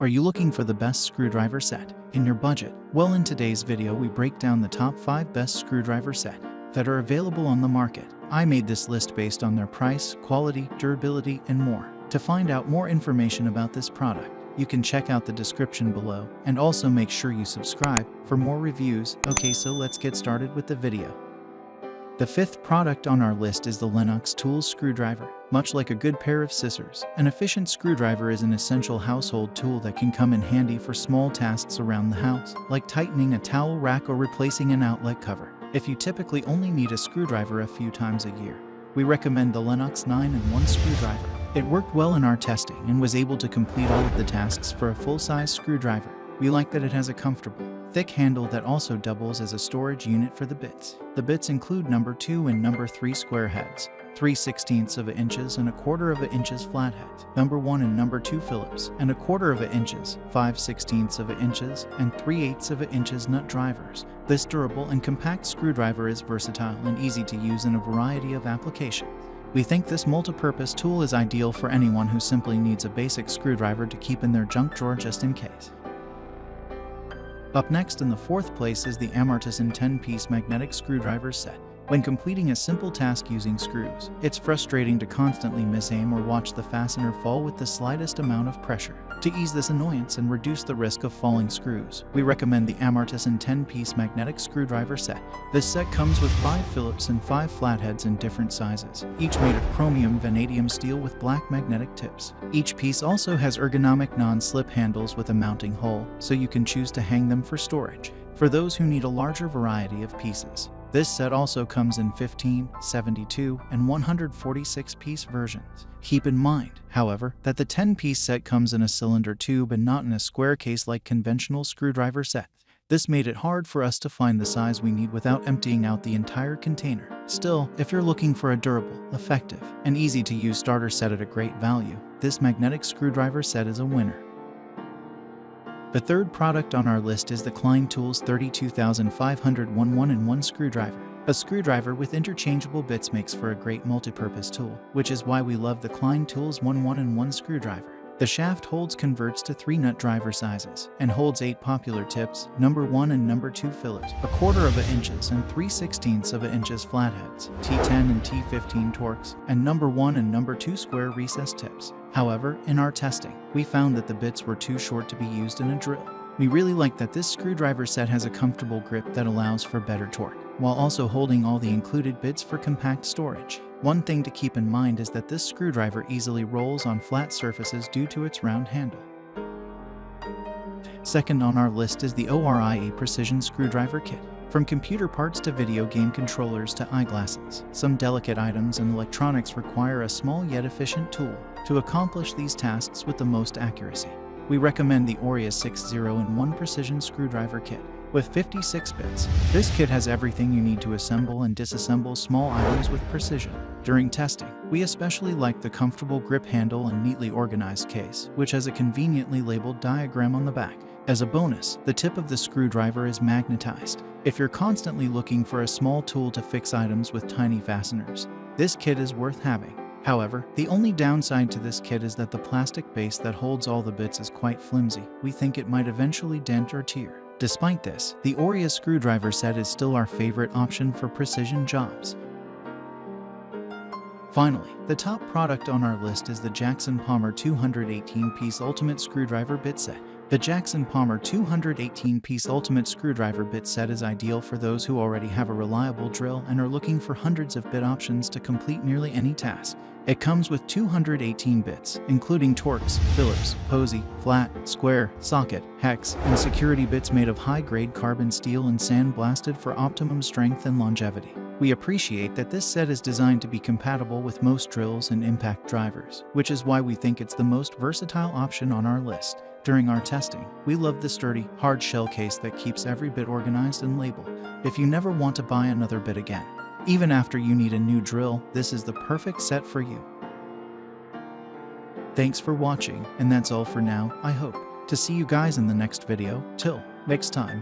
Are you looking for the best screwdriver set in your budget? Well, in today's video we break down the top 5 best screwdriver set that are available on the market. I made this list based on their price, quality, durability, and more. To find out more information about this product, you can check out the description below, and also make sure you subscribe for more reviews. Okay, so let's get started with the video. The 5th product on our list is the LENOX tool screwdriver. Much like a good pair of scissors, an efficient screwdriver is an essential household tool that can come in handy for small tasks around the house, like tightening a towel rack or replacing an outlet cover. If you typically only need a screwdriver a few times a year, we recommend the LENOX 9-in-1 screwdriver. It worked well in our testing and was able to complete all of the tasks for a full-size screwdriver. We like that it has a comfortable, thick handle that also doubles as a storage unit for the bits. The bits include number 2 and number 3 square heads, 3/16 of an inches and 1/4 of an inches flatheads, number 1 and number 2 Phillips, and 1/4 of an inches, 5/16 of an inches, and 3/8 of an inches nut drivers. This durable and compact screwdriver is versatile and easy to use in a variety of applications. We think this multi-purpose tool is ideal for anyone who simply needs a basic screwdriver to keep in their junk drawer just in case. Up next in the 4th place is the Amartisan 10-piece magnetic screwdriver set. When completing a simple task using screws, it's frustrating to constantly misaim or watch the fastener fall with the slightest amount of pressure. To ease this annoyance and reduce the risk of falling screws, we recommend the Amartisan 10-piece magnetic screwdriver set. This set comes with 5 Phillips and 5 flatheads in different sizes, each made of chromium vanadium steel with black magnetic tips. Each piece also has ergonomic non-slip handles with a mounting hole, so you can choose to hang them for storage. For those who need a larger variety of pieces, this set also comes in 15, 72, and 146-piece versions. Keep in mind, however, that the 10-piece set comes in a cylinder tube and not in a square case like conventional screwdriver sets. This made it hard for us to find the size we need without emptying out the entire container. Still, if you're looking for a durable, effective, and easy-to-use starter set at a great value, this magnetic screwdriver set is a winner. The 3rd product on our list is the Klein Tools 32501 1-in-1 screwdriver. A screwdriver with interchangeable bits makes for a great multi-purpose tool, which is why we love the Klein Tools 1-in-1 screwdriver. The shaft converts to 3 nut driver sizes and holds 8 popular tips, number 1 and number 2 Phillips, 1/4 of an inches and 3/16 of an inches flatheads, T10 and T15 Torx, and number 1 and number 2 square recessed tips. However, in our testing, we found that the bits were too short to be used in a drill. We really like that this screwdriver set has a comfortable grip that allows for better torque, while also holding all the included bits for compact storage. One thing to keep in mind is that this screwdriver easily rolls on flat surfaces due to its round handle. Second on our list is the ORIA Precision Screwdriver Kit. From computer parts to video game controllers to eyeglasses, some delicate items and electronics require a small yet efficient tool to accomplish these tasks with the most accuracy. We recommend the ORIA 6-in-1 Precision Screwdriver Kit. With 56 bits, this kit has everything you need to assemble and disassemble small items with precision. During testing, we especially like the comfortable grip handle and neatly organized case, which has a conveniently labeled diagram on the back. As a bonus, the tip of the screwdriver is magnetized. If you're constantly looking for a small tool to fix items with tiny fasteners, this kit is worth having. However, the only downside to this kit is that the plastic base that holds all the bits is quite flimsy. We think it might eventually dent or tear. Despite this, the ORIA screwdriver set is still our favorite option for precision jobs. Finally, the top product on our list is the Jackson Palmer 218-piece Ultimate Screwdriver Bit Set. The Jackson Palmer 218-piece Ultimate Screwdriver Bit Set is ideal for those who already have a reliable drill and are looking for hundreds of bit options to complete nearly any task. It comes with 218 bits, including Torx, Phillips, Posey, flat, square, socket, hex, and security bits made of high-grade carbon steel and sandblasted for optimum strength and longevity. We appreciate that this set is designed to be compatible with most drills and impact drivers, which is why we think it's the most versatile option on our list. During our testing, we love the sturdy, hard shell case that keeps every bit organized and labeled. If you never want to buy another bit again, even after you need a new drill, this is the perfect set for you. Thanks for watching, and that's all for now. I hope to see you guys in the next video. Till next time.